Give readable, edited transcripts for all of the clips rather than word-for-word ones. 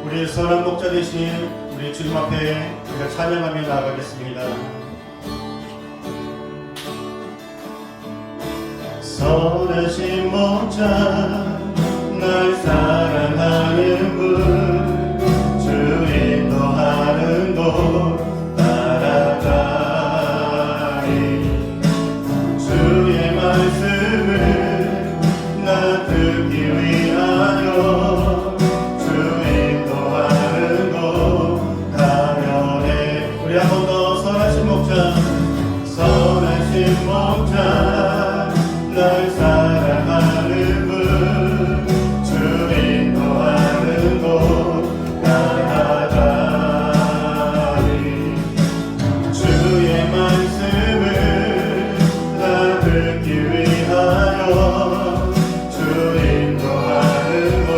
우리 선한 목자 되신 우리 주님 앞에 우리가 찬양하며 나아가겠습니다. 선하신 목자 날 사랑하는 분 주 인도하는 곳 따라가리. 주의 말씀을 나 듣기 위하여 주 인도하는 곳 가면 해. 우리 한 번 더 선하신 목자 선하신 목자 날 사랑하는 분 주 인도하는 곳 따라가리. 주의 말씀을 나 듣기 위하여 주 인도하는 곳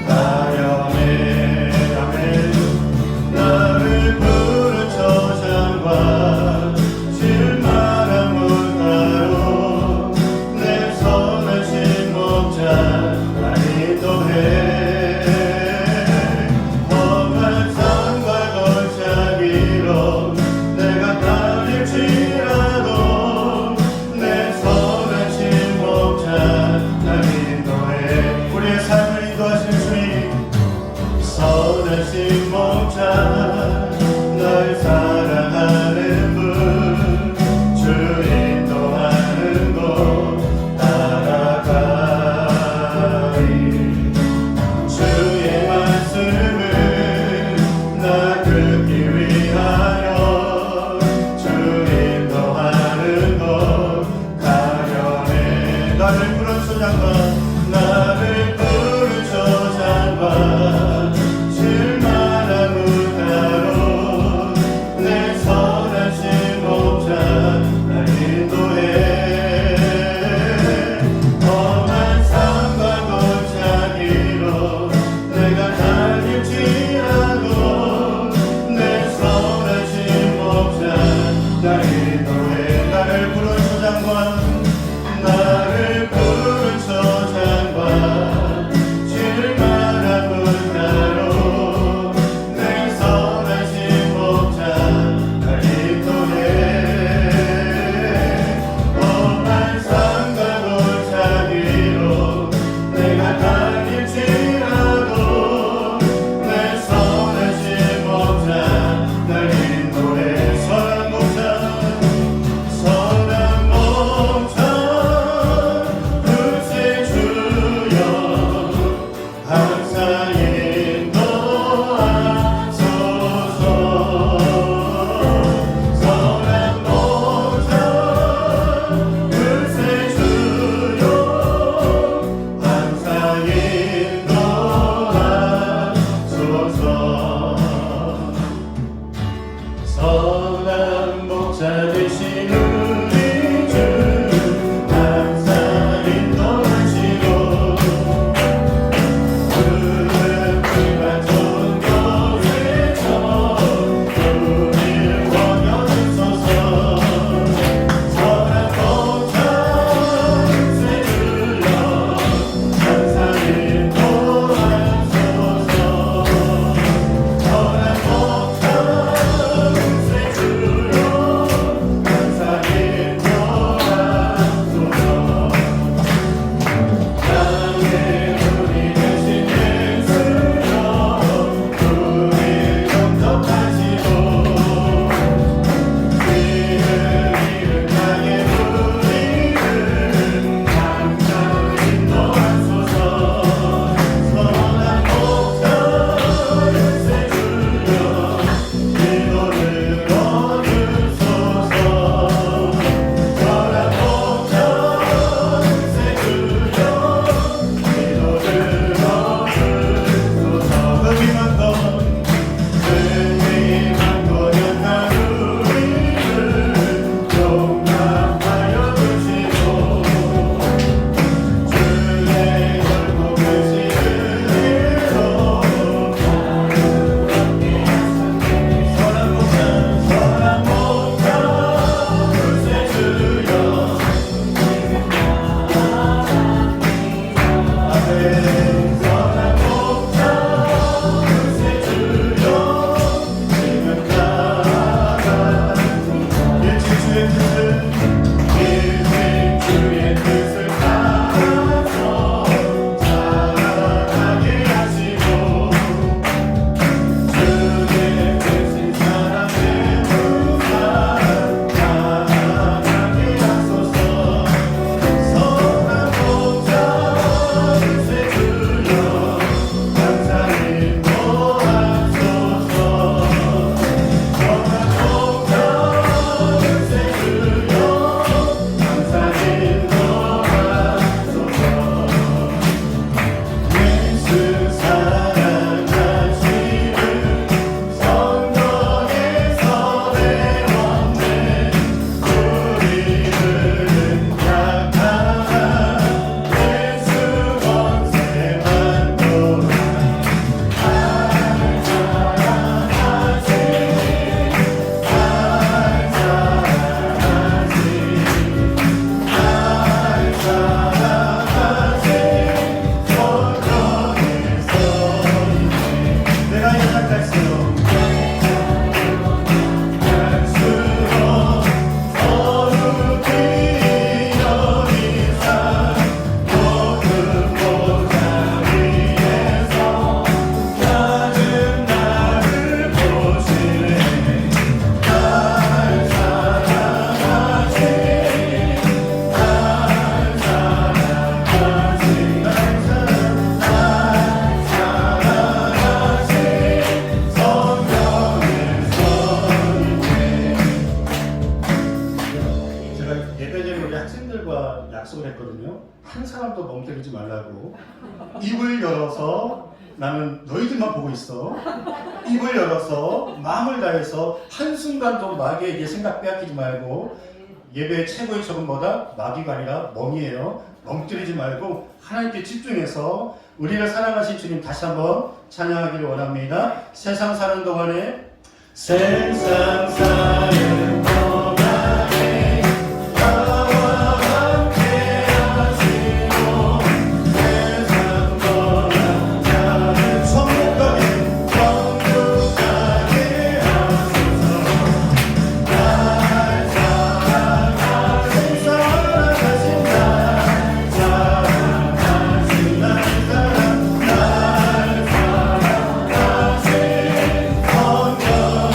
가려네. 아멘. 나를 푸른 초장과 실만한 물가로 내 선하신 목자 날 인도해. 험한 산과 골짜기로 내가 달릴지라도 내 선하신 목자 날 인도해. 우리의 삶을 인도하실 주님 선하신 목자 날 사랑하는 분 주 인도하는 곳 따라가리. 주의 말씀을 나 듣기 위하여 주 인도하는 곳 가려네. 나를 푸른 초장과 실만한 물가로 입을 열어서 나는 너희들만 보고 있어. 입을 열어서 마음을 다해서 한순간도 마귀에게 생각 빼앗기지 말고 예배의 최고의 적은 뭐다? 마귀가 아니라 멍이에요. 멍때리지 말고 하나님께 집중해서 우리를 사랑하신 주님 다시 한번 찬양하기를 원합니다. 세상 사는 동안에 세상 사는 동안에 나와 함께 하시고 세상 떠난 나를 천국가게 하소서. 날 사랑하신 사랑하신 날 사랑하신 날 사랑하신 성령의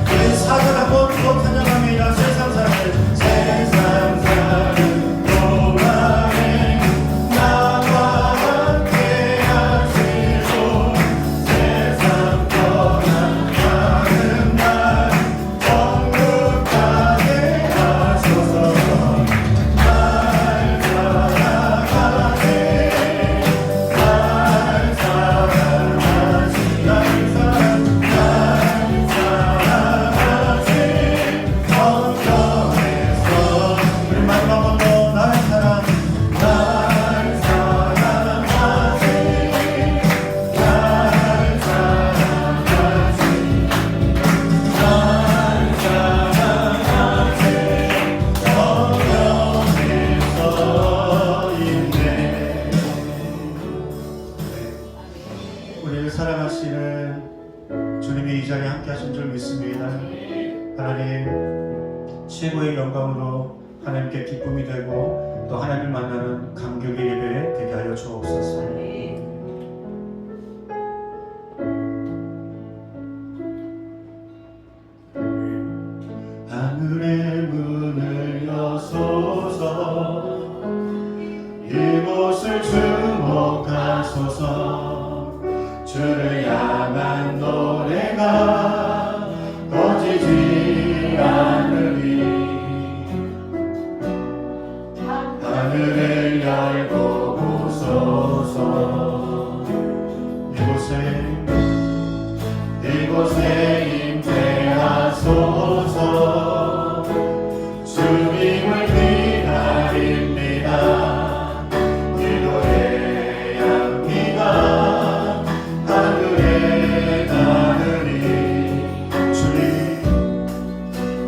우리 사전 한번 더 찬양합니다. 세상 사는 동안에 나와 함께 하시고 세상 떠난 가는 날 천국 가게 하소서. 날 사랑하네 날 사랑하신 날 사랑하신 성령에서 우리 마지막 번더 날 사랑하신 날 사랑하신 성령에서 있네. 우리를 사랑하시는 주님이 이 자리에 함께 하신 줄 믿습니다. 하나님 최고의 영광으로 하나님께 기쁨이 되고 또 하나님을 만나는 감격의 예배 되게 하여 주옵소서. 하늘의 문을 여소서 이곳을 주목하소서. 주를 향한 노래가 꺼지지 않으리. 하늘을 열고 부소서. 이곳에 임재하소서. 주님을 기다립니다. 기도의 향기가 하늘에 나르리.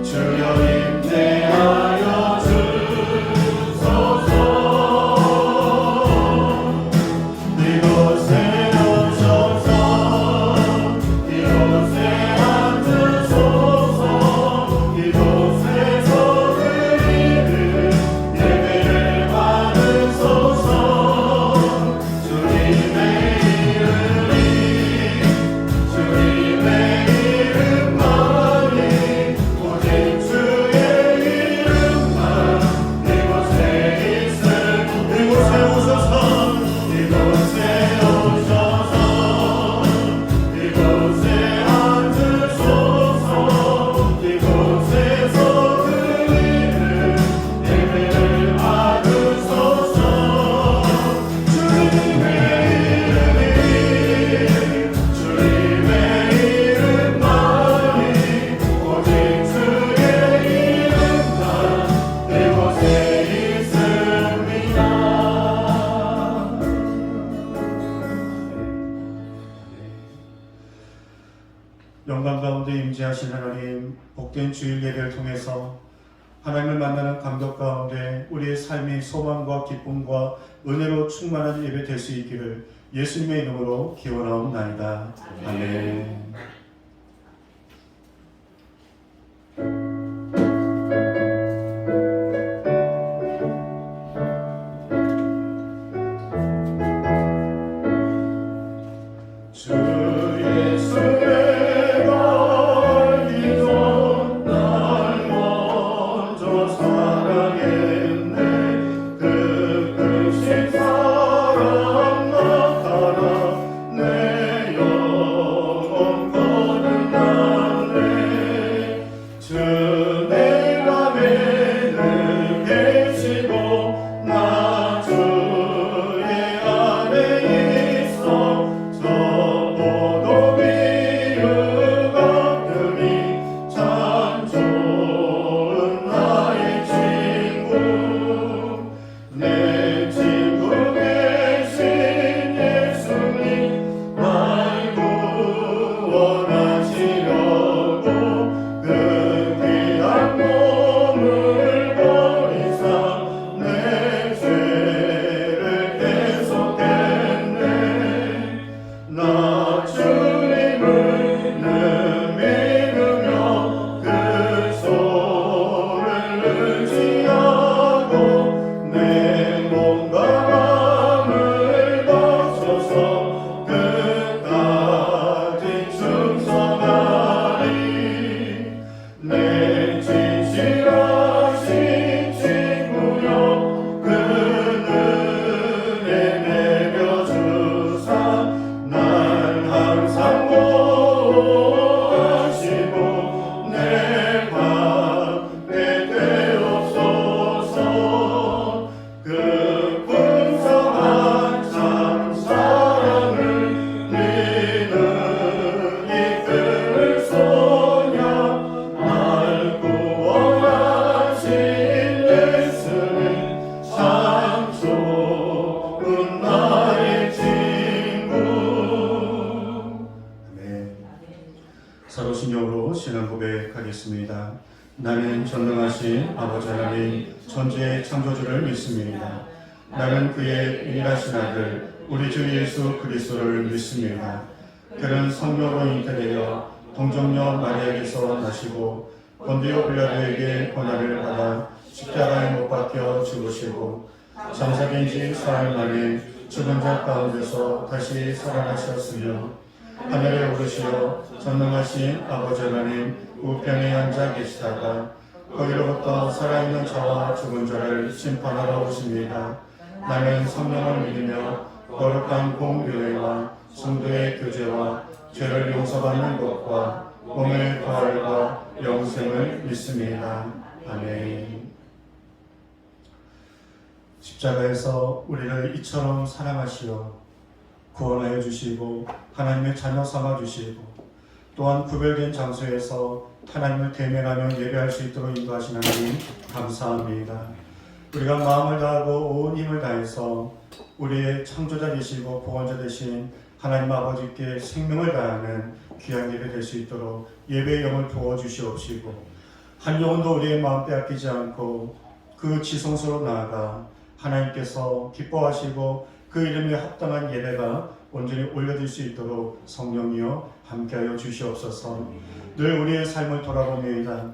주여 임재하여 주소서. 이곳에 오셔서 이곳에 앉으소서. 이곳에서 드리는 예배를 받으소서. 주님의 이름만이 오직 주의 이름만 이곳에 있을 이곳에 오셔서 이곳에 오셔서 이곳에 앉으소서. 이곳에서 드리는 예배를 받으소서. 주님의 이름만이 오직 주의 이름만 이곳에 있습니다. 영광 가운데 임재하신 하나님, 복된 주일 예배를 통해서 하나님을 만나는 감격 가운데 우리의 삶이 소망과 기쁨과 은혜로 충만한 예배 될 수 있기를 예수님의 이름으로 기원하옵나이다. 아멘. 주 예수의 걸기도 날 먼저 사랑했네. 그 끝이 사랑 나타나 내 영혼 기도하고 신앙 고백하겠습니다. 나는 전능하신 아버지 하나님 천지의 창조주를 믿습니다. 나는 그의 유일하신 아들 우리 주 예수 그리스도를 믿습니다. 그는 성령으로 잉태되어 동정녀 마리아에게서 나시고 본디오 빌라도에게 고난을 받아 십자가에 못 박혀 죽으시고 장사된 지 사흘 만에 죽은 자 가운데서 다시 살아나셨으며 하늘에 오르시어 전능하신 아버지 하나님 우편에 앉아 계시다가 거기로부터 살아있는 자와 죽은 자를 심판하러 오십니다. 나는 성령을 믿으며 거룩한 공교회와 성도의 교제와 죄를 용서받는 것과 몸의 부활과 영생을 믿습니다. 아멘. 십자가에서 우리를 이처럼 사랑하시어 구원하여 주시고 하나님의 자녀 삼아 주시고 또한 구별된 장소에서 하나님을 대면하며 예배할 수 있도록 인도하신 하나님 감사합니다. 우리가 마음을 다하고 온 힘을 다해서 우리의 창조자 되시고 보건자 되신 하나님 아버지께 생명을 다하는 귀한 예배 될 수 있도록 예배의 영을 부어주시옵시고 한 영혼도 우리의 마음 빼앗기지 않고 그 지성소로 나아가 하나님께서 기뻐하시고 그 이름에 합당한 예배가 온전히 올려질 수 있도록 성령이여 함께하여 주시옵소서. 늘 우리의 삶을 돌아보며이다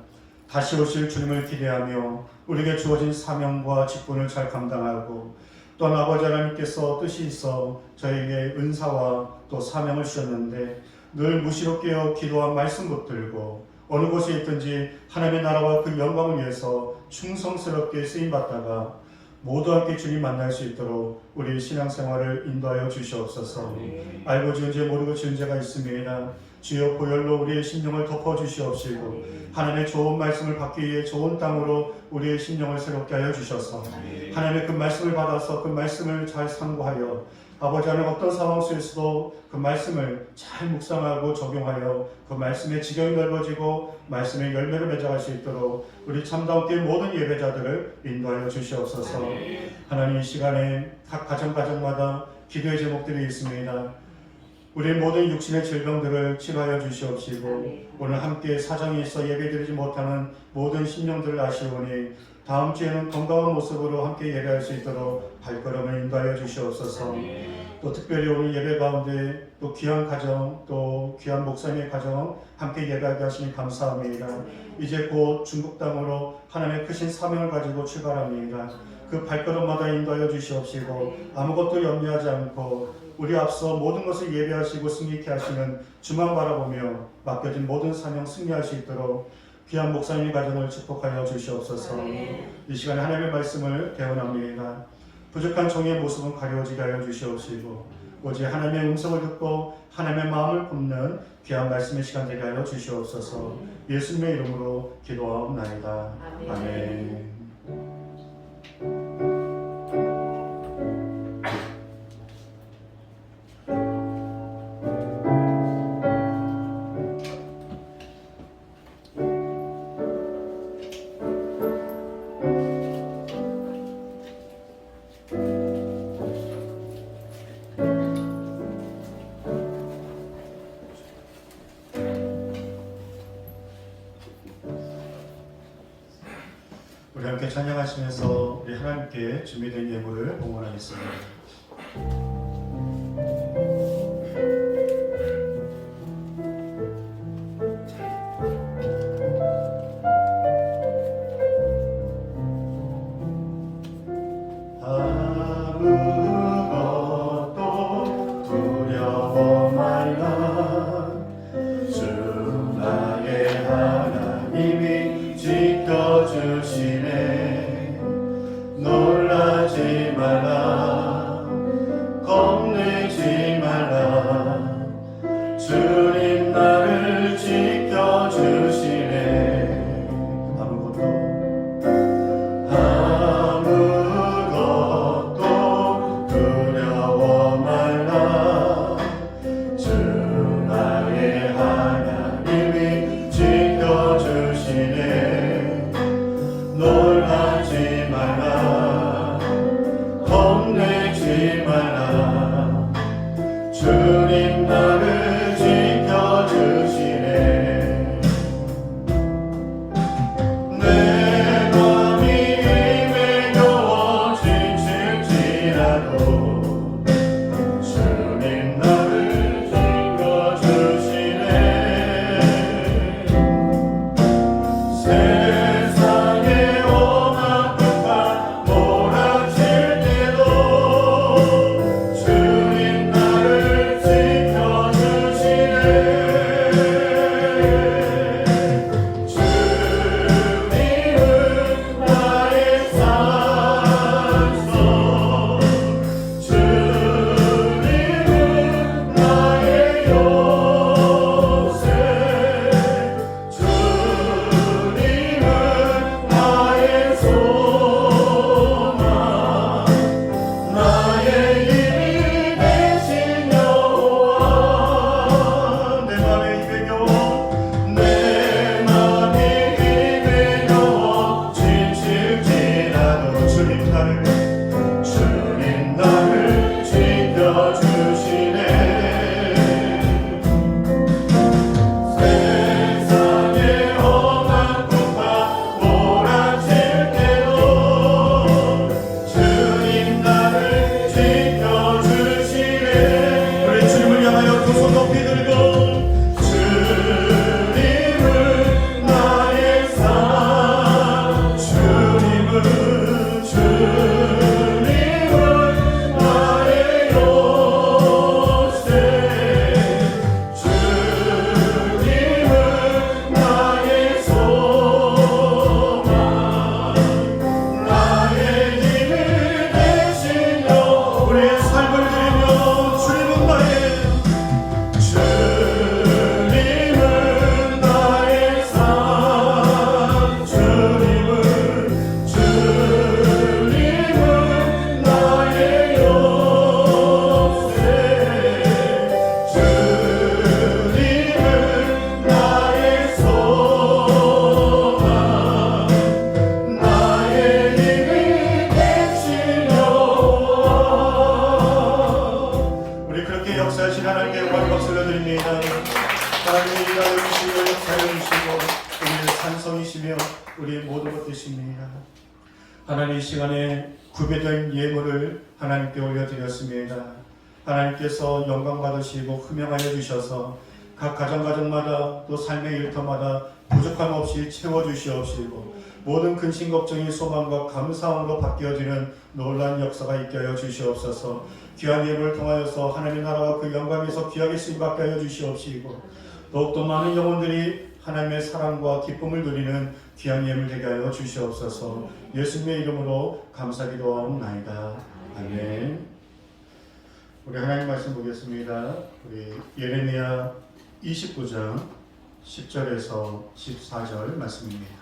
다시 오실 주님을 기대하며 우리에게 주어진 사명과 직분을 잘 감당하고 또한 아버지 하나님께서 뜻이 있어 저에게 은사와 또 사명을 주셨는데 늘 무시로 깨어 기도와 말씀 붙들고 어느 곳에 있든지 하나님의 나라와 그 영광을 위해서 충성스럽게 쓰임받다가 모두 함께 주님 만날 수 있도록 우리 신앙생활을 인도하여 주시옵소서. 알고 지은 죄 모르고 지은 죄가 있습니다. 주여 보혈로 우리의 심령을 덮어주시옵시고 하나님의 좋은 말씀을 받기 위해 좋은 땅으로 우리의 심령을 새롭게 하여 주셔서 하나님의 그 말씀을 받아서 그 말씀을 잘 상고하여 아버지 하나님 어떤 상황 속에서도 그 말씀을 잘 묵상하고 적용하여 그 말씀의 지경이 넓어지고 말씀의 열매를 맺어갈 수 있도록 우리 참다운 교회 모든 예배자들을 인도하여 주시옵소서. 하나님 이 시간에 각 가정마다 기도의 제목들이 있습니다. 우리 모든 육신의 질병들을 치료하여 주시옵시고 오늘 함께 사정이 있어 예배드리지 못하는 모든 심령들을 아시오니 다음 주에는 건강한 모습으로 함께 예배할 수 있도록 발걸음을 인도하여 주시옵소서. 또 특별히 오늘 예배 가운데 또 귀한 가정 또 귀한 목사님의 가정 함께 예배하게 하시니 감사합니다. 이제 곧 중국 땅으로 하나님의 크신 사명을 가지고 출발합니다. 그 발걸음마다 인도하여 주시옵시고 아무것도 염려하지 않고 우리 앞서 모든 것을 예배하시고 승리케 하시는 주만 바라보며 맡겨진 모든 사명 승리할 수 있도록 귀한 목사님의 가정을 축복하여 주시옵소서. 이 시간에 하나님의 말씀을 대언합니다. 부족한 종의 모습은 가려지게 하여 주시옵시고 오직 하나님의 음성을 듣고 하나님의 마음을 품는 귀한 말씀의 시간 되게 하여 주시옵소서. 예수님의 이름으로 기도하옵나이다. 아멘. 우리 함께 찬양하시면서 우리 하나님께 준비된 예물을 봉헌하겠습니다. 아무것도 두려워 말라 주 나의 하나님이 지켜주시네 놀라지 말라 역사하신 하나님께 영광 박수를 드립니다. 하나님의 일하여 주시고 역사하여 주시고 우리의 산성이시며 우리의 모든 것 되십니다. 하나님 이 시간에 구별된 예물을 하나님께 올려드렸습니다. 하나님께서 영광 받으시고 흠명하여 주셔서 각 가정마다 또 삶의 일터마다 부족함 없이 채워주시옵시고 모든 근심 걱정이 소망과 감사함으로 바뀌어지는 놀라운 역사가 있게 하여 주시옵소서. 귀한 예물을 통하여서 하나님의 나라와 그 영광에서 귀하게 쓰임받게 하여 주시옵시고 더욱더 많은 영혼들이 하나님의 사랑과 기쁨을 누리는 귀한 예물 되게 하여 주시옵소서. 예수님의 이름으로 감사기도하옵나이다. 아멘. 우리 하나님 말씀 보겠습니다. 우리 예레미야 29장 10절에서 14절 말씀입니다.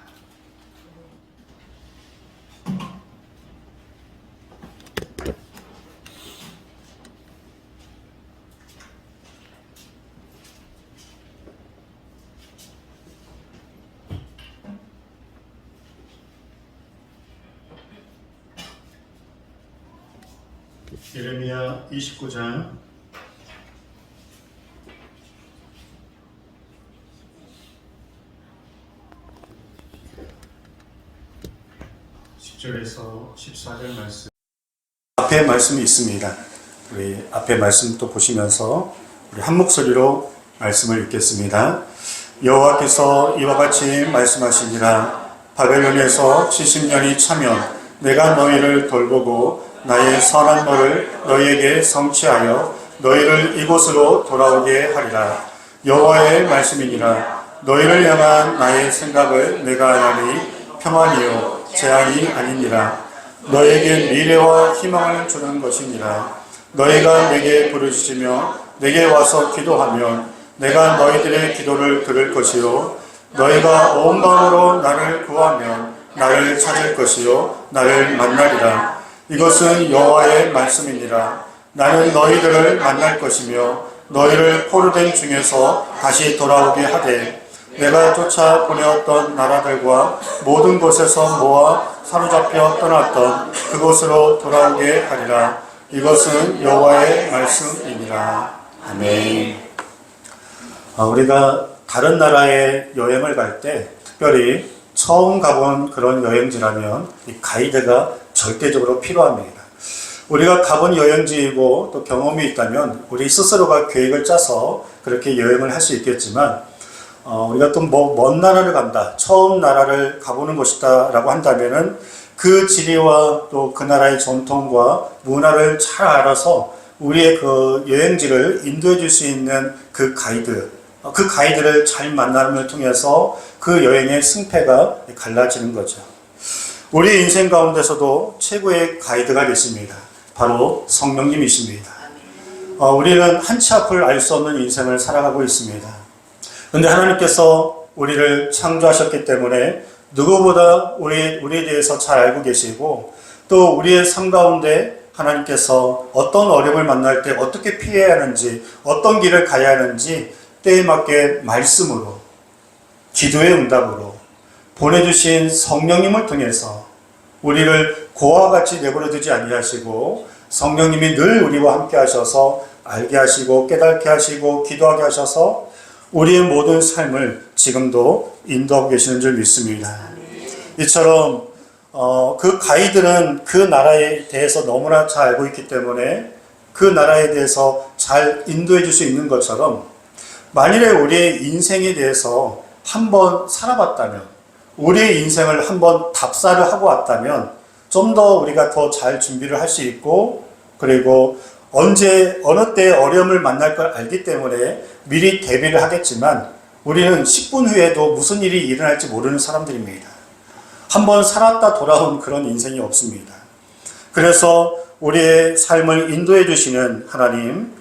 예레미야 29장 10절에서 14절 말씀. 앞에 말씀이 있습니다. 우리 앞에 말씀 또 보시면서 우리 한 목소리로 말씀을 읽겠습니다. 여호와께서 이와 같이 말씀하시니라. 바벨론에서 70년이 차면 내가 너희를 돌보고 나의 선한 벌을 너희에게 성취하여 너희를 이곳으로 돌아오게 하리라. 여호와의 말씀이니라. 너희를 향한 나의 생각을 내가 아나니 평안이요 재앙이 아니니라. 너희에게 미래와 희망을 주는 것이니라. 너희가 내게 부르짖으며 내게 와서 기도하면 내가 너희들의 기도를 들을 것이요 너희가 온 마음으로 나를 구하면 나를 찾을 것이요 나를 만나리라. 이것은 여호와의 말씀이니라. 나는 너희들을 만날 것이며 너희를 포로된 중에서 다시 돌아오게 하되 내가 쫓아 보내었던 나라들과 모든 곳에서 모아 사로잡혀 떠났던 그곳으로 돌아오게 하리라. 이것은 여호와의 말씀이니라. 아멘. 우리가 다른 나라에 여행을 갈 때 특별히 처음 가본 그런 여행지라면 이 가이드가 절대적으로 필요합니다. 우리가 가본 여행지이고 또 경험이 있다면 우리 스스로가 계획을 짜서 그렇게 여행을 할 수 있겠지만 우리가 또 먼 나라를 간다, 처음 나라를 가보는 것이다 라고 한다면은 그 지리와 또 그 나라의 전통과 문화를 잘 알아서 우리의 그 여행지를 인도해 줄 수 있는 그 가이드를 잘 만남을 통해서 그 여행의 승패가 갈라지는 거죠. 우리 인생 가운데서도 최고의 가이드가 있습니다. 바로 성령님이십니다. 우리는 한치 앞을 알 수 없는 인생을 살아가고 있습니다. 그런데 하나님께서 우리를 창조하셨기 때문에 누구보다 우리에 대해서 잘 알고 계시고 또 우리의 삶 가운데 하나님께서 어떤 어려움을 만날 때 어떻게 피해야 하는지 어떤 길을 가야 하는지 때에 맞게 말씀으로 기도의 응답으로 보내주신 성령님을 통해서 우리를 고와 같이 내버려 두지 아니하시고 성령님이 늘 우리와 함께 하셔서 알게 하시고 깨닫게 하시고 기도하게 하셔서 우리의 모든 삶을 지금도 인도하고 계시는 줄 믿습니다. 이처럼 그 가이드는 그 나라에 대해서 너무나 잘 알고 있기 때문에 그 나라에 대해서 잘 인도해 줄 수 있는 것처럼 만일에 우리의 인생에 대해서 한번 살아봤다면 우리의 인생을 한번 답사를 하고 왔다면 좀 더 우리가 더 잘 준비를 할 수 있고 그리고 언제 어느 때 어려움을 만날 걸 알기 때문에 미리 대비를 하겠지만 우리는 10분 후에도 무슨 일이 일어날지 모르는 사람들입니다. 한번 살았다 돌아온 그런 인생이 없습니다. 그래서 우리의 삶을 인도해 주시는 하나님,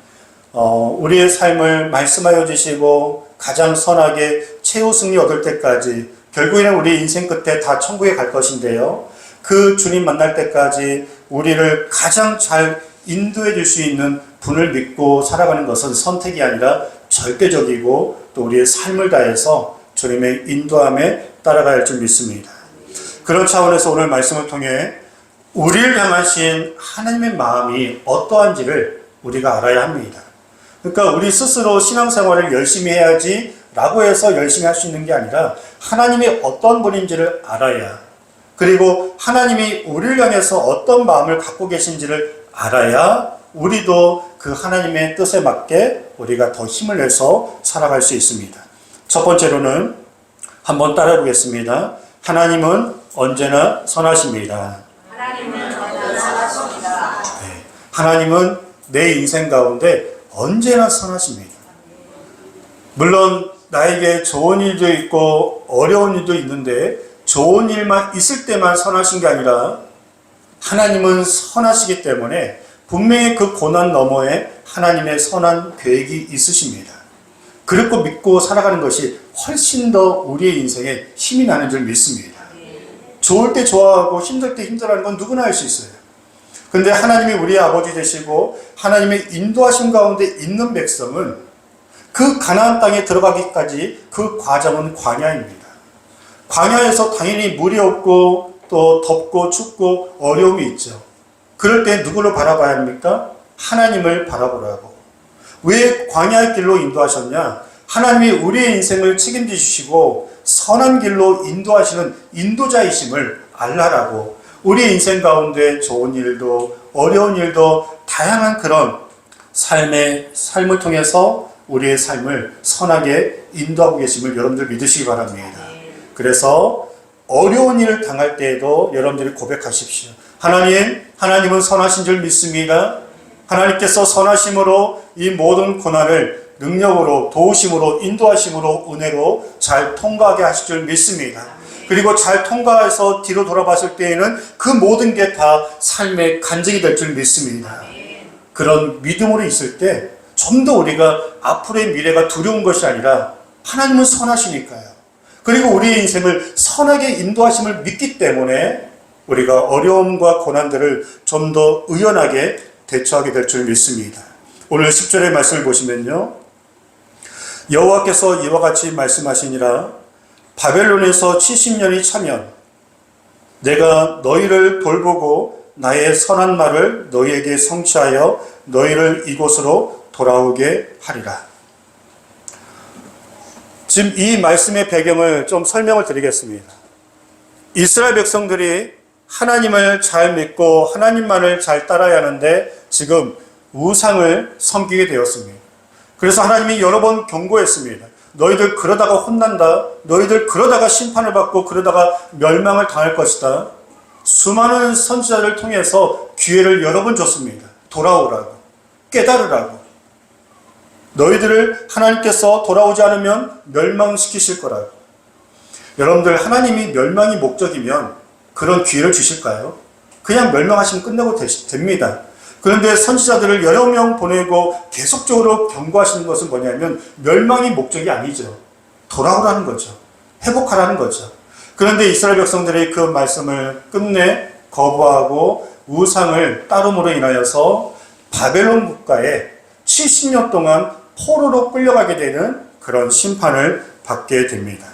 우리의 삶을 말씀하여 주시고 가장 선하게 최후 승리 얻을 때까지 결국에는 우리 인생 끝에 다 천국에 갈 것인데요. 그 주님 만날 때까지 우리를 가장 잘 인도해 줄 수 있는 분을 믿고 살아가는 것은 선택이 아니라 절대적이고 또 우리의 삶을 다해서 주님의 인도함에 따라가야 할 줄 믿습니다. 그런 차원에서 오늘 말씀을 통해 우리를 향하신 하나님의 마음이 어떠한지를 우리가 알아야 합니다. 그러니까 우리 스스로 신앙생활을 열심히 해야지 라고 해서 열심히 할 수 있는 게 아니라 하나님이 어떤 분인지를 알아야, 그리고 하나님이 우리를 향해서 어떤 마음을 갖고 계신지를 알아야 우리도 그 하나님의 뜻에 맞게 우리가 더 힘을 내서 살아갈 수 있습니다. 첫 번째로는 한번 따라해 보겠습니다. 하나님은 언제나 선하십니다. 하나님은 언제나 선하십니다. 네. 하나님은 내 인생 가운데 언제나 선하십니다. 물론 나에게 좋은 일도 있고 어려운 일도 있는데 좋은 일만 있을 때만 선하신 게 아니라 하나님은 선하시기 때문에 분명히 그 고난 너머에 하나님의 선한 계획이 있으십니다. 그렇고 믿고 살아가는 것이 훨씬 더 우리의 인생에 힘이 나는 줄 믿습니다. 좋을 때 좋아하고 힘들 때 힘들어하는 건 누구나 할 수 있어요. 근데 하나님이 우리의 아버지 되시고 하나님의 인도하심 가운데 있는 백성은 그 가나안 땅에 들어가기까지 그 과정은 광야입니다. 광야에서 당연히 물이 없고 또 덥고 춥고 어려움이 있죠. 그럴 때 누구를 바라봐야 합니까? 하나님을 바라보라고. 왜 광야의 길로 인도하셨냐? 하나님이 우리의 인생을 책임지시고 선한 길로 인도하시는 인도자이심을 알라라고. 우리의 인생 가운데 좋은 일도 어려운 일도 다양한 그런 삶을 통해서 우리의 삶을 선하게 인도하고 계심을 여러분들 믿으시기 바랍니다. 그래서 어려운 일을 당할 때에도 여러분들이 고백하십시오. 하나님은 선하신 줄 믿습니다. 하나님께서 선하심으로 이 모든 고난을 능력으로, 도우심으로, 인도하심으로, 은혜로 잘 통과하게 하실 줄 믿습니다. 그리고 잘 통과해서 뒤로 돌아봤을 때에는 그 모든 게 다 삶의 간증이 될 줄 믿습니다. 그런 믿음으로 있을 때 좀 더 우리가 앞으로의 미래가 두려운 것이 아니라 하나님은 선하시니까요. 그리고 우리의 인생을 선하게 인도하심을 믿기 때문에 우리가 어려움과 고난들을 좀 더 의연하게 대처하게 될 줄 믿습니다. 오늘 10절의 말씀을 보시면요. 여호와께서 이와 같이 말씀하시니라. 바벨론에서 70년이 차면 내가 너희를 돌보고 나의 선한 말을 너희에게 성취하여 너희를 이곳으로 돌아오게 하리라. 지금 이 말씀의 배경을 좀 설명을 드리겠습니다. 이스라엘 백성들이 하나님을 잘 믿고 하나님만을 잘 따라야 하는데 지금 우상을 섬기게 되었습니다. 그래서 하나님이 여러 번 경고했습니다. 너희들 그러다가 혼난다. 너희들 그러다가 심판을 받고 그러다가 멸망을 당할 것이다. 수많은 선지자를 통해서 기회를 여러 번 줬습니다. 돌아오라고, 깨달으라고. 너희들을 하나님께서 돌아오지 않으면 멸망시키실 거라고. 여러분들, 하나님이 멸망이 목적이면 그런 기회를 주실까요? 그냥 멸망하시면 끝내고 됩니다. 그런데 선지자들을 여러 명 보내고 계속적으로 경고하시는 것은 뭐냐면 멸망이 목적이 아니죠. 돌아오라는 거죠. 회복하라는 거죠. 그런데 이스라엘 백성들이 그 말씀을 끝내 거부하고 우상을 따름으로 인하여서 바벨론 국가에 70년 동안 포로로 끌려가게 되는 그런 심판을 받게 됩니다.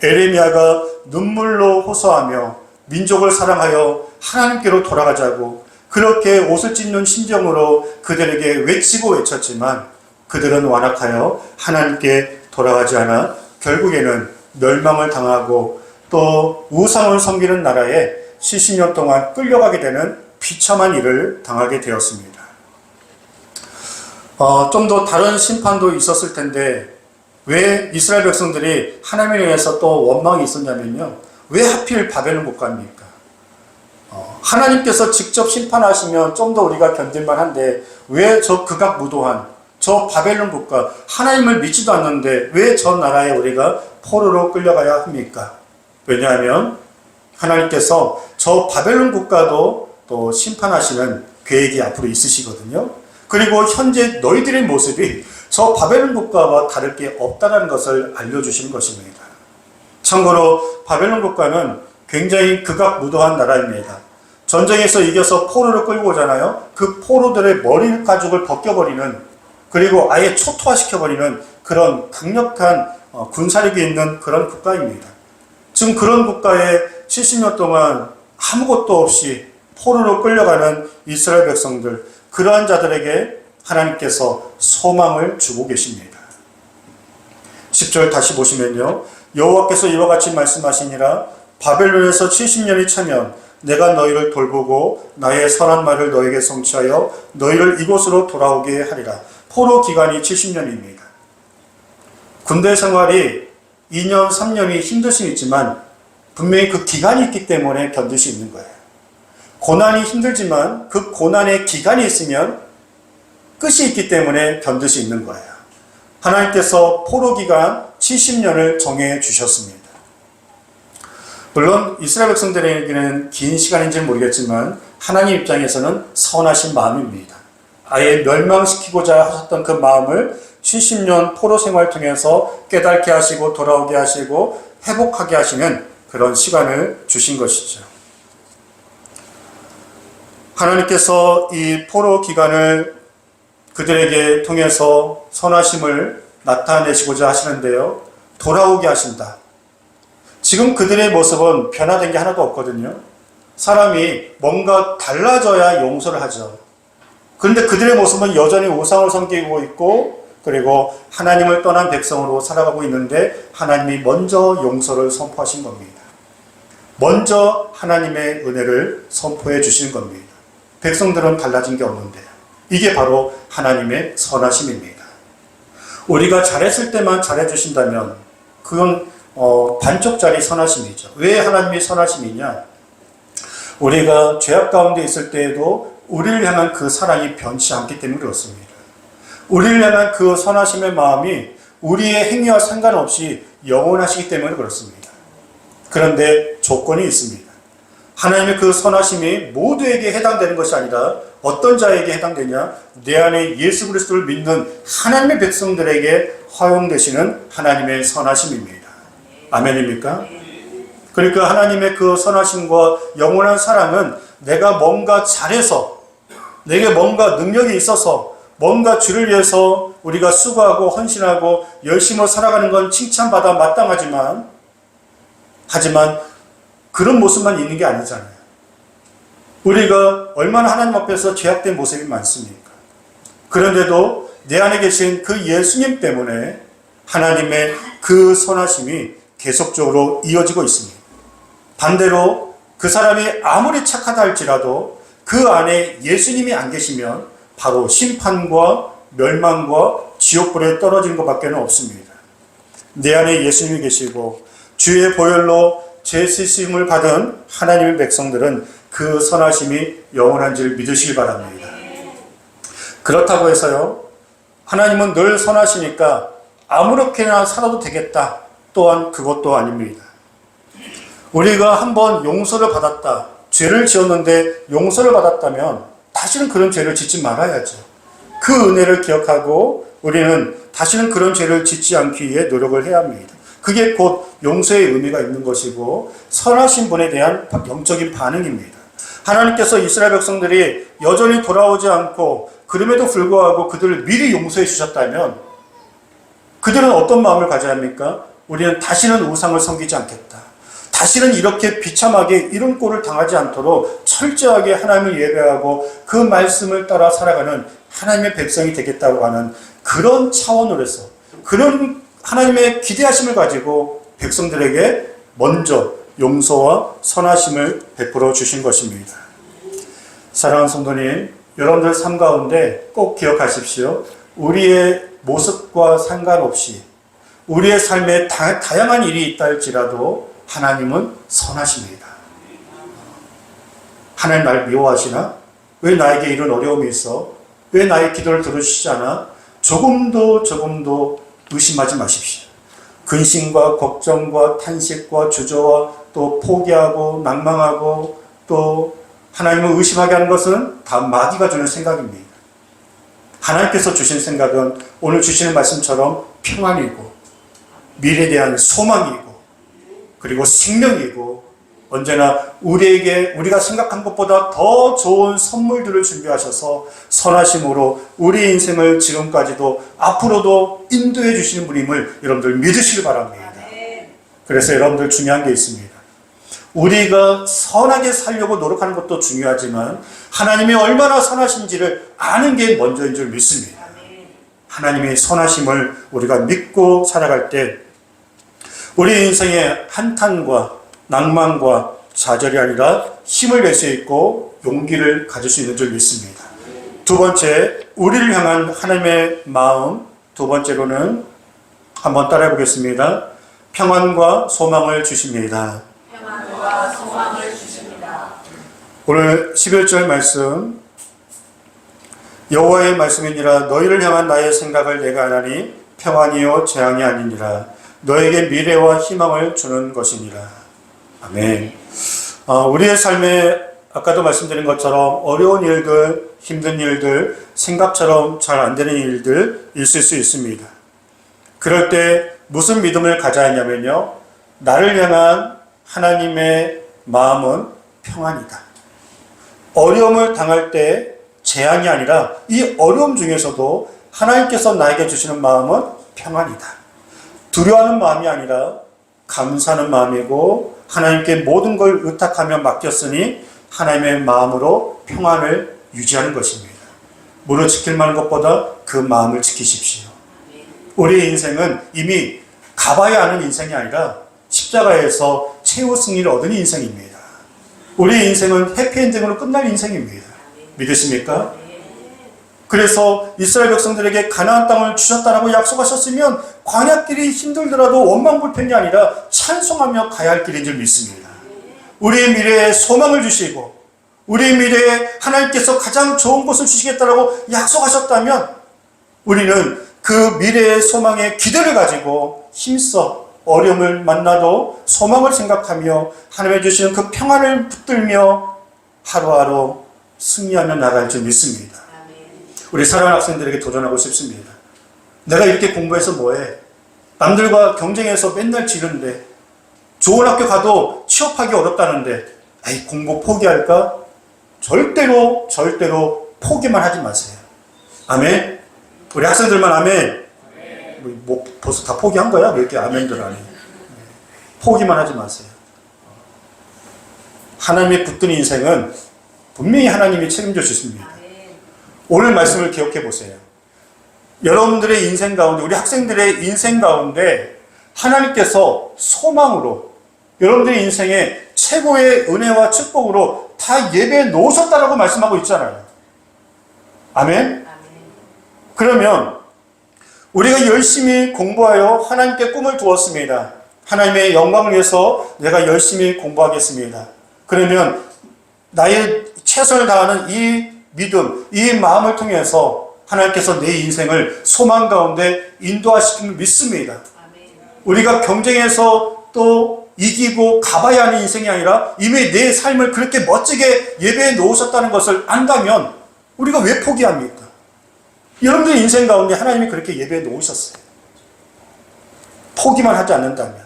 에레미야가 눈물로 호소하며 민족을 사랑하여 하나님께로 돌아가자고 그렇게 옷을 찢는 심정으로 그들에게 외치고 외쳤지만 그들은 완악하여 하나님께 돌아가지 않아 결국에는 멸망을 당하고 또 우상을 섬기는 나라에 70년 동안 끌려가게 되는 비참한 일을 당하게 되었습니다. 좀 더 다른 심판도 있었을 텐데 왜 이스라엘 백성들이 하나님에 의해서 또 원망이 있었냐면요. 왜 하필 바벨론 국가입니까? 하나님께서 직접 심판하시면 좀 더 우리가 견딜만 한데 왜 저 극악무도한 저 바벨론 국가, 하나님을 믿지도 않는데 왜 저 나라에 우리가 포로로 끌려가야 합니까? 왜냐하면 하나님께서 저 바벨론 국가도 또 심판하시는 계획이 앞으로 있으시거든요. 그리고 현재 너희들의 모습이 저 바벨론 국가와 다를 게 없다는 것을 알려주시는 것입니다. 참고로 바벨론 국가는 굉장히 극악무도한 나라입니다. 전쟁에서 이겨서 포로를 끌고 오잖아요. 그 포로들의 머리 가죽을 벗겨버리는, 그리고 아예 초토화시켜버리는 그런 강력한 군사력이 있는 그런 국가입니다. 지금 그런 국가에 70년 동안 아무것도 없이 포로로 끌려가는 이스라엘 백성들, 그러한 자들에게 하나님께서 소망을 주고 계십니다. 10절 다시 보시면요. 여호와께서 이와 같이 말씀하시니라. 바벨론에서 70년이 차면 내가 너희를 돌보고 나의 선한 말을 너에게 성취하여 너희를 이곳으로 돌아오게 하리라. 포로 기간이 70년입니다. 군대 생활이 2년, 3년이 힘들 수 있지만 분명히 그 기간이 있기 때문에 견딜 수 있는 거예요. 고난이 힘들지만 그 고난의 기간이 있으면 끝이 있기 때문에 견딜 수 있는 거예요. 하나님께서 포로 기간 70년을 정해 주셨습니다. 물론 이스라엘 백성들에게는 긴 시간인지는 모르겠지만 하나님 입장에서는 선하신 마음입니다. 아예 멸망시키고자 하셨던 그 마음을 70년 포로 생활을 통해서 깨닫게 하시고 돌아오게 하시고 회복하게 하시는 그런 시간을 주신 것이죠. 하나님께서 이 포로 기간을 그들에게 통해서 선하심을 나타내시고자 하시는데요. 돌아오게 하신다. 지금 그들의 모습은 변화된 게 하나도 없거든요. 사람이 뭔가 달라져야 용서를 하죠. 그런데 그들의 모습은 여전히 우상을 섬기고 있고 그리고 하나님을 떠난 백성으로 살아가고 있는데 하나님이 먼저 용서를 선포하신 겁니다. 먼저 하나님의 은혜를 선포해 주시는 겁니다. 백성들은 달라진 게 없는데 이게 바로 하나님의 선하심입니다. 우리가 잘했을 때만 잘해주신다면 그건 반쪽짜리 선하심이죠. 왜 하나님이 선하심이냐? 우리가 죄악 가운데 있을 때에도 우리를 향한 그 사랑이 변치 않기 때문에 그렇습니다. 우리를 향한 그 선하심의 마음이 우리의 행위와 상관없이 영원하시기 때문에 그렇습니다. 그런데 조건이 있습니다. 하나님의 그 선하심이 모두에게 해당되는 것이 아니라 어떤 자에게 해당되냐? 내 안에 예수 그리스도를 믿는 하나님의 백성들에게 허용되시는 하나님의 선하심입니다. 아멘입니까? 그러니까 하나님의 그 선하심과 영원한 사랑은 내가 뭔가 잘해서 내게 뭔가 능력이 있어서 뭔가 주를 위해서 우리가 수고하고 헌신하고 열심히 살아가는 건 칭찬받아 마땅하지만 하지만 그런 모습만 있는 게 아니잖아요. 우리가 얼마나 하나님 앞에서 죄악된 모습이 많습니까? 그런데도 내 안에 계신 그 예수님 때문에 하나님의 그 선하심이 계속적으로 이어지고 있습니다. 반대로 그 사람이 아무리 착하다 할지라도 그 안에 예수님이 안 계시면 바로 심판과 멸망과 지옥불에 떨어지는 것밖에 없습니다. 내 안에 예수님이 계시고 주의 보혈로 죄 씻음을 받은 하나님의 백성들은 그 선하심이 영원한지를 믿으시기 바랍니다. 그렇다고 해서요, 하나님은 늘 선하시니까 아무렇게나 살아도 되겠다 또한 그것도 아닙니다. 우리가 한번 용서를 받았다, 죄를 지었는데 용서를 받았다면 다시는 그런 죄를 짓지 말아야죠. 그 은혜를 기억하고 우리는 다시는 그런 죄를 짓지 않기 위해 노력을 해야 합니다. 그게 곧 용서의 의미가 있는 것이고 선하신 분에 대한 영적인 반응입니다. 하나님께서 이스라엘 백성들이 여전히 돌아오지 않고 그럼에도 불구하고 그들을 미리 용서해 주셨다면 그들은 어떤 마음을 가져야 합니까? 우리는 다시는 우상을 섬기지 않겠다. 다시는 이렇게 비참하게 이런 꼴을 당하지 않도록 철저하게 하나님을 예배하고 그 말씀을 따라 살아가는 하나님의 백성이 되겠다고 하는 그런 차원으로서 그런 하나님의 기대하심을 가지고 백성들에게 먼저 용서와 선하심을 베풀어 주신 것입니다. 사랑하는 성도님, 여러분들 삶 가운데 꼭 기억하십시오. 우리의 모습과 상관없이 우리의 삶에 다양한 일이 있다 할지라도 하나님은 선하십니다. 하나님 나를 미워하시나? 왜 나에게 이런 어려움이 있어? 왜 나의 기도를 들어주시지 않아? 조금도 의심하지 마십시오. 근심과 걱정과 탄식과 주저와 또 포기하고 낭망하고 또 하나님을 의심하게 하는 것은 다 마귀가 주는 생각입니다. 하나님께서 주신 생각은 오늘 주시는 말씀처럼 평안이고 미래에 대한 소망이고 그리고 생명이고 언제나 우리에게 우리가 생각한 것보다 더 좋은 선물들을 준비하셔서 선하심으로 우리 인생을 지금까지도 앞으로도 인도해 주시는 분임을 여러분들 믿으시기 바랍니다. 그래서 여러분들 중요한 게 있습니다. 우리가 선하게 살려고 노력하는 것도 중요하지만 하나님이 얼마나 선하신지를 아는 게 먼저인 줄 믿습니다. 하나님의 선하심을 우리가 믿고 살아갈 때 우리 인생의 한탄과 낭만과 좌절이 아니라 힘을 낼 수 있고 용기를 가질 수 있는 줄 믿습니다. 두 번째, 우리를 향한 하나님의 마음. 두 번째로는 한번 따라해 보겠습니다. 평안과 소망을 주십니다. 평안과 소망을 주십니다. 오늘 11절 말씀, 여호와의 말씀이니라 너희를 향한 나의 생각을 내가 아나니 평안이요 재앙이 아니니라 너에게 미래와 희망을 주는 것이니라. 아멘. 우리의 삶에 아까도 말씀드린 것처럼 어려운 일들, 힘든 일들, 생각처럼 잘 안 되는 일들 있을 수 있습니다. 그럴 때 무슨 믿음을 가져야 하냐면요, 나를 향한 하나님의 마음은 평안이다. 어려움을 당할 때 재앙이 아니라 이 어려움 중에서도 하나님께서 나에게 주시는 마음은 평안이다. 두려워하는 마음이 아니라 감사하는 마음이고 하나님께 모든 걸 의탁하며 맡겼으니 하나님의 마음으로 평안을 유지하는 것입니다. 물을 지킬 만한 것보다 그 마음을 지키십시오. 우리의 인생은 이미 가봐야 하는 인생이 아니라 십자가에서 최후 승리를 얻은 인생입니다. 우리의 인생은 해피엔딩으로 끝날 인생입니다. 믿으십니까? 그래서 이스라엘 백성들에게 가나안 땅을 주셨다라고 약속하셨으면 광야길이 힘들더라도 원망불평이 아니라 찬송하며 가야 할 길인 줄 믿습니다. 우리의 미래에 소망을 주시고 우리의 미래에 하나님께서 가장 좋은 곳을 주시겠다라고 약속하셨다면 우리는 그 미래의 소망에 기대를 가지고 힘써 어려움을 만나도 소망을 생각하며 하나님의 주시는 그 평안을 붙들며 하루하루 승리하며 나갈 줄 믿습니다. 우리 사랑하는 학생들에게 도전하고 싶습니다. 내가 이렇게 공부해서 뭐해? 남들과 경쟁해서 맨날 지는데 좋은 학교 가도 취업하기 어렵다는데 에이, 공부 포기할까? 절대로 포기만 하지 마세요. 아멘? 우리 학생들만 아멘? 뭐 벌써 다 포기한 거야? 왜 이렇게 아멘들 안 해? 포기만 하지 마세요. 하나님의 붙든 인생은 분명히 하나님이 책임져 주십니다. 오늘 말씀을 기억해 보세요. 여러분들의 인생 가운데, 우리 학생들의 인생 가운데 하나님께서 소망으로 여러분들의 인생에 최고의 은혜와 축복으로 다 예배해 놓으셨다라고 말씀하고 있잖아요. 아멘? 그러면 우리가 열심히 공부하여 하나님께 꿈을 두었습니다. 하나님의 영광을 위해서 내가 열심히 공부하겠습니다. 그러면 나의 최선을 다하는 이 믿음, 이 마음을 통해서 하나님께서 내 인생을 소망 가운데 인도하시는 믿습니다. 우리가 경쟁해서 또 이기고 가봐야 하는 인생이 아니라 이미 내 삶을 그렇게 멋지게 예배해 놓으셨다는 것을 안다면 우리가 왜 포기합니까? 여러분들의 인생 가운데 하나님이 그렇게 예배해 놓으셨어요. 포기만 하지 않는다면,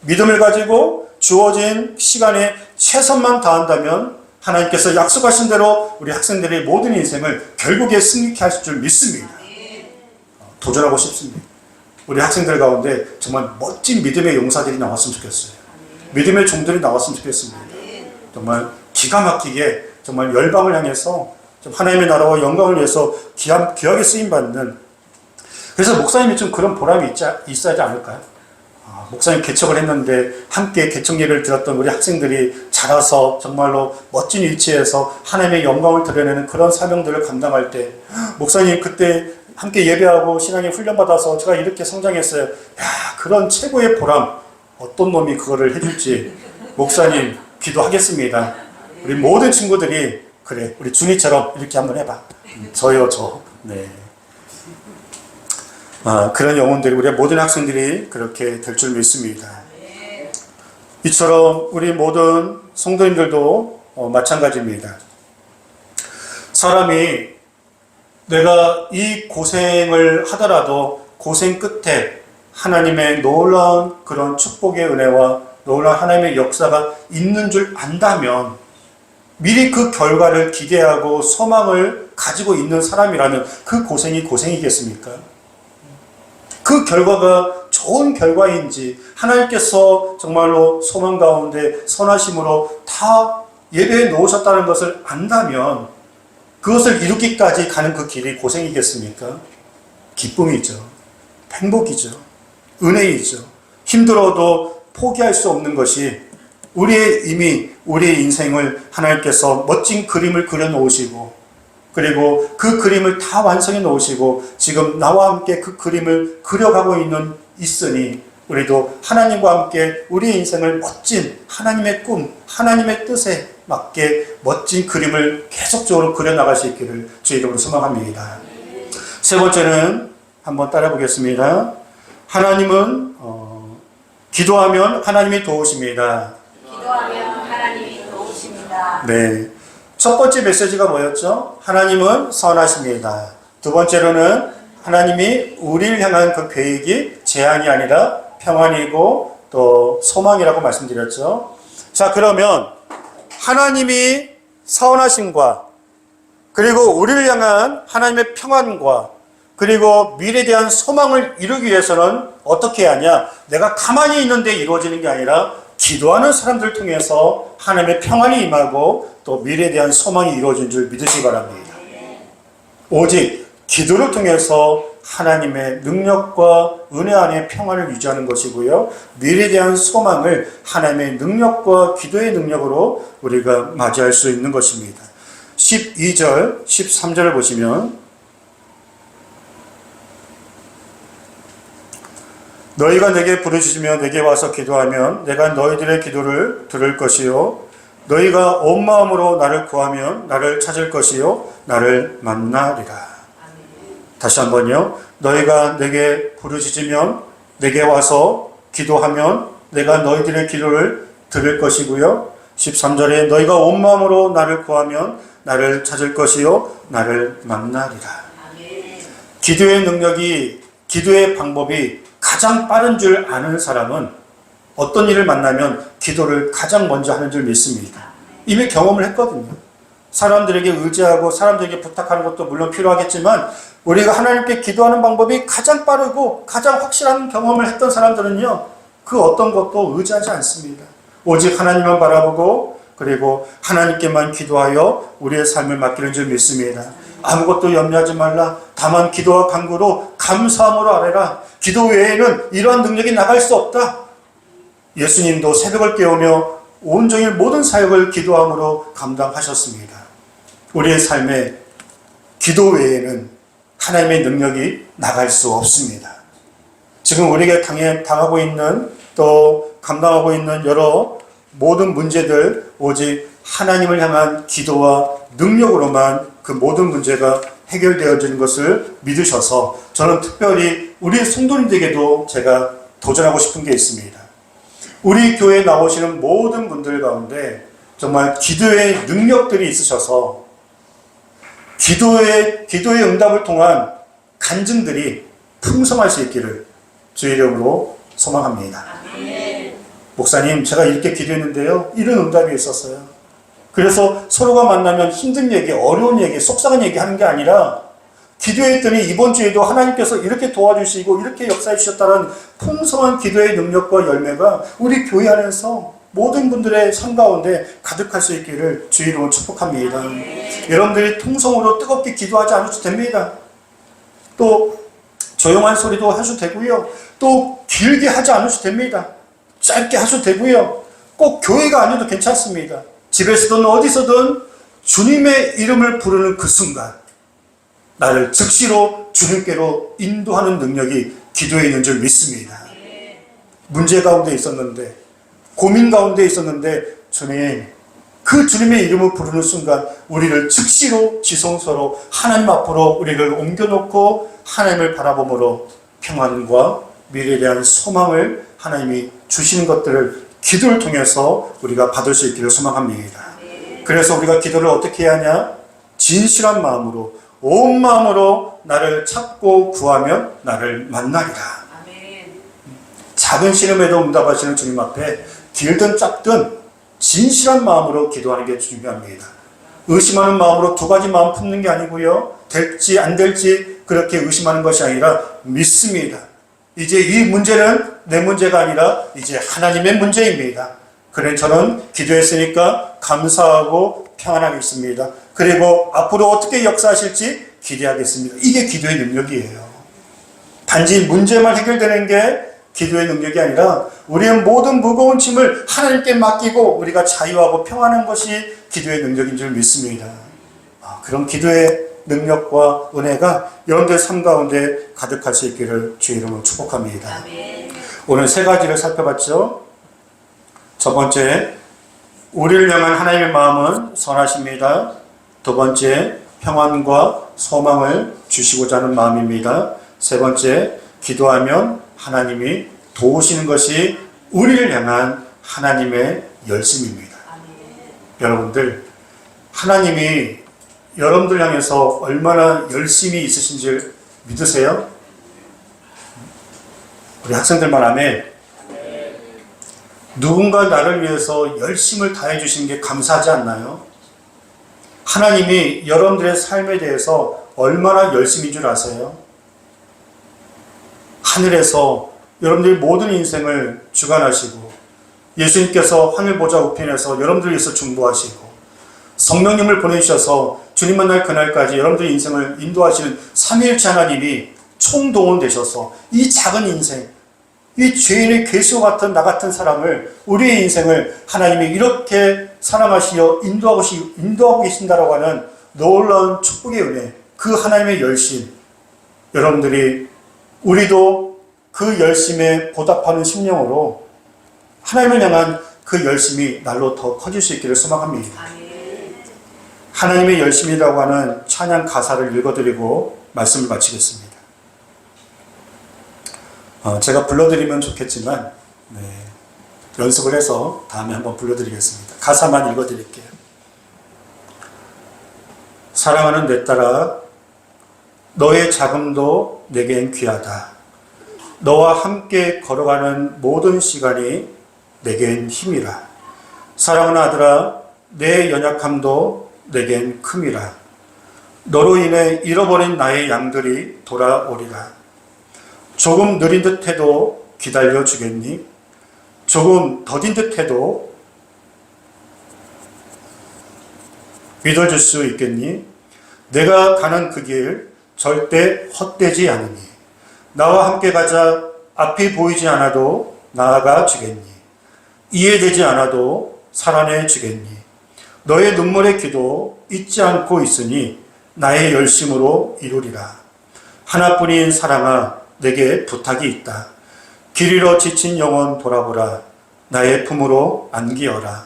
믿음을 가지고 주어진 시간에 최선만 다한다면 하나님께서 약속하신 대로 우리 학생들의 모든 인생을 결국에 승리케 하실 줄 믿습니다. 도전하고 싶습니다. 우리 학생들 가운데 정말 멋진 믿음의 용사들이 나왔으면 좋겠어요. 믿음의 종들이 나왔으면 좋겠습니다. 정말 기가 막히게 정말 열방을 향해서 하나님의 나라와 영광을 위해서 귀하게 쓰임받는, 그래서 목사님이 좀 그런 보람이 있어야 하지 않을까요? 목사님 개척을 했는데 함께 개척 예배를 들었던 우리 학생들이 자라서 정말로 멋진 위치에서 하나님의 영광을 드러내는 그런 사명들을 감당할 때, 목사님 그때 함께 예배하고 신앙에 훈련받아서 제가 이렇게 성장했어요. 그런 최고의 보람, 어떤 놈이 그거를 해줄지 목사님 기도하겠습니다. 우리 모든 친구들이 그래, 우리 준이처럼 이렇게 한번 해봐. 저요, 저. 네. 그런 영혼들이, 우리 모든 학생들이 그렇게 될 줄 믿습니다. 이처럼 우리 모든 성도님들도 마찬가지입니다. 사람이 내가 이 고생을 하더라도 고생 끝에 하나님의 놀라운 그런 축복의 은혜와 놀라운 하나님의 역사가 있는 줄 안다면 미리 그 결과를 기대하고 소망을 가지고 있는 사람이라면 그 고생이 고생이겠습니까? 그 결과가 좋은 결과인지 하나님께서 정말로 소망 가운데 선하심으로 다 예배해 놓으셨다는 것을 안다면 그것을 이루기까지 가는 그 길이 고생이겠습니까? 기쁨이죠. 행복이죠. 은혜이죠. 힘들어도 포기할 수 없는 것이 우리의 인생을 하나님께서 멋진 그림을 그려놓으시고 그리고 그 그림을 다 완성해 놓으시고 지금 나와 함께 그 그림을 그려가고 있으니 우리도 하나님과 함께 우리의 인생을 멋진 하나님의 꿈, 하나님의 뜻에 맞게 멋진 그림을 계속적으로 그려나갈 수 있기를 주의 이름으로 소망합니다. 세 번째는 한번 따라 보겠습니다. 하나님은 기도하면 하나님이 도우십니다. 기도하면 하나님이 도우십니다. 네. 첫 번째 메시지가 뭐였죠? 하나님은 선하십니다. 두 번째로는 하나님이 우리를 향한 그 계획이 재앙이 아니라 평안이고 또 소망이라고 말씀드렸죠. 자, 그러면 하나님이 선하심과 그리고 우리를 향한 하나님의 평안과 그리고 미래에 대한 소망을 이루기 위해서는 어떻게 해야 하냐? 내가 가만히 있는데 이루어지는 게 아니라 기도하는 사람들을 통해서 하나님의 평안이 임하고 또 미래에 대한 소망이 이루어진 줄 믿으시기 바랍니다. 오직 기도를 통해서 하나님의 능력과 은혜 안에 평안을 유지하는 것이고요. 미래에 대한 소망을 하나님의 능력과 기도의 능력으로 우리가 맞이할 수 있는 것입니다. 12절, 13절을 보시면 너희가 내게 부르짖으며 내게 와서 기도하면 내가 너희들의 기도를 들을 것이요 너희가 온 마음으로 나를 구하면 나를 찾을 것이요 나를 만나리라. 다시 한번요. 너희가 내게 부르짖으면 내게 와서 기도하면 내가 너희들의 기도를 들을 것이고요. 13절에 너희가 온 마음으로 나를 구하면 나를 찾을 것이요 나를 만나리라. 기도의 능력이 기도의 방법이 가장 빠른 줄 아는 사람은 어떤 일을 만나면 기도를 가장 먼저 하는 줄 믿습니다. 이미 경험을 했거든요. 사람들에게 의지하고 사람들에게 부탁하는 것도 물론 필요하겠지만 우리가 하나님께 기도하는 방법이 가장 빠르고 가장 확실한 경험을 했던 사람들은요. 그 어떤 것도 의지하지 않습니다. 오직 하나님만 바라보고 그리고 하나님께만 기도하여 우리의 삶을 맡기는 줄 믿습니다. 아무것도 염려하지 말라. 다만 기도와 간구로 감사함으로 아뢰라. 기도 외에는 이러한 능력이 나갈 수 없다. 예수님도 새벽을 깨우며 온종일 모든 사역을 기도함으로 감당하셨습니다. 우리의 삶에 기도 외에는 하나님의 능력이 나갈 수 없습니다. 지금 우리에게 당하고 있는 또 감당하고 있는 여러 모든 문제들 오직 하나님을 향한 기도와 능력으로만 그 모든 문제가 해결되어지는 것을 믿으셔서 저는 특별히 우리 성도님들에게도 제가 도전하고 싶은 게 있습니다. 우리 교회에 나오시는 모든 분들 가운데 정말 기도의 능력들이 있으셔서 기도의 응답을 통한 간증들이 풍성할 수 있기를 주의 이름으로 소망합니다. 목사님, 제가 이렇게 기도했는데요. 이런 응답이 있었어요. 그래서 서로가 만나면 힘든 얘기, 어려운 얘기, 속상한 얘기 하는 게 아니라 기도했더니 이번 주에도 하나님께서 이렇게 도와주시고 이렇게 역사해 주셨다는 풍성한 기도의 능력과 열매가 우리 교회 안에서 모든 분들의 삶 가운데 가득할 수 있기를 주의 이름으로 축복합니다. 여러분들이 통성으로 뜨겁게 기도하지 않으셔도 됩니다. 또 조용한 소리도 하셔도 되고요. 또 길게 하지 않으셔도 됩니다. 짧게 하셔도 되고요. 꼭 교회가 아니어도 괜찮습니다. 집에서든 어디서든 주님의 이름을 부르는 그 순간 나를 즉시로 주님께로 인도하는 능력이 기도에 있는 줄 믿습니다. 문제 가운데 있었는데 고민 가운데 있었는데 주님, 그 주님의 이름을 부르는 순간 우리를 즉시로 지성소로 하나님 앞으로 우리를 옮겨놓고 하나님을 바라봄으로 평안과 미래에 대한 소망을 하나님이 주시는 것들을 기도를 통해서 우리가 받을 수 있기를 소망합니다. 그래서 우리가 기도를 어떻게 해야 하냐? 진실한 마음으로 온 마음으로 나를 찾고 구하면 나를 만나리라. 작은 시름에도 응답하시는 주님 앞에 길든 짧든 진실한 마음으로 기도하는 게 중요합니다. 의심하는 마음으로 두 가지 마음 품는 게 아니고요. 될지 안 될지 그렇게 의심하는 것이 아니라 믿습니다. 이제 이 문제는 내 문제가 아니라 이제 하나님의 문제입니다. 그래 저는 기도했으니까 감사하고 평안하겠습니다. 그리고 앞으로 어떻게 역사하실지 기대하겠습니다. 이게 기도의 능력이에요. 단지 문제만 해결되는 게 기도의 능력이 아니라 우리의 모든 무거운 짐을 하나님께 맡기고 우리가 자유하고 평안한 것이 기도의 능력인 줄 믿습니다. 그런 기도의 능력과 은혜가 여러분들 삶 가운데 가득할 수 있기를 주의 이름으로 축복합니다. 아멘. 오늘 세 가지를 살펴봤죠. 첫 번째, 우리를 향한 하나님의 마음은 선하십니다. 두 번째, 평안과 소망을 주시고자 하는 마음입니다. 세 번째, 기도하면 하나님이 도우시는 것이 우리를 향한 하나님의 열심입니다. 아멘. 여러분들, 하나님이 여러분들 향해서 얼마나 열심히 있으신지 믿으세요? 우리 학생들만 하면 누군가 나를 위해서 열심을 다해 주신 게 감사하지 않나요? 하나님이 여러분들의 삶에 대해서 얼마나 열심인 줄 아세요? 하늘에서 여러분들의 모든 인생을 주관하시고 예수님께서 하늘 보좌 우편에서 여러분들을 위해서 중보하시고 성령님을 보내주셔서 주님 만날 그날까지 여러분들의 인생을 인도하시는 삼위일체 하나님이 총동원되셔서 이 작은 인생, 이 죄인의 괴수와 같은 나 같은 사람을, 우리의 인생을 하나님이 이렇게 사랑하시어 인도하고 계신다라고 하는 놀라운 축복의 은혜, 그 하나님의 열심, 여러분들이 우리도 그 열심에 보답하는 심령으로 하나님을 향한 그 열심이 날로 더 커질 수 있기를 소망합니다. 아멘. 하나님의 열심이라고 하는 찬양 가사를 읽어드리고 말씀을 마치겠습니다. 제가 불러드리면 좋겠지만 연습을 해서 다음에 한번 불러드리겠습니다. 가사만 읽어드릴게요. 사랑하는 내 딸아, 너의 자금도 내겐 귀하다. 너와 함께 걸어가는 모든 시간이 내겐 힘이라. 사랑하는 아들아, 내 연약함도 내겐 큼이라. 너로 인해 잃어버린 나의 양들이 돌아오리라. 조금 느린 듯해도 기다려 주겠니? 조금 더딘 듯해도 믿어줄 수 있겠니? 내가 가는 그 길 절대 헛되지 않으니 나와 함께 가자. 앞이 보이지 않아도 나아가 주겠니? 이해되지 않아도 살아내 주겠니? 너의 눈물의 기도 잊지 않고 있으니 나의 열심으로 이루리라. 하나뿐인 사랑아, 내게 부탁이 있다. 길 잃어 지친 영혼 돌아보라. 나의 품으로 안기어라.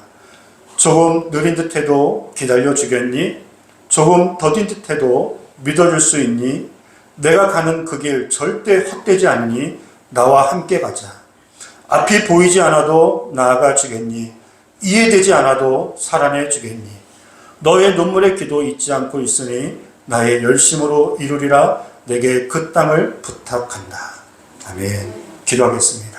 조금 느린 듯해도 기다려 주겠니? 조금 더딘 듯해도 믿어줄 수 있니? 내가 가는 그 길 절대 헛되지 않니? 나와 함께 가자. 앞이 보이지 않아도 나아가 주겠니? 이해되지 않아도 살아내 주겠니? 너의 눈물의 기도 잊지 않고 있으니 나의 열심으로 이루리라. 내게 그 땅을 부탁한다. 아멘. 기도하겠습니다.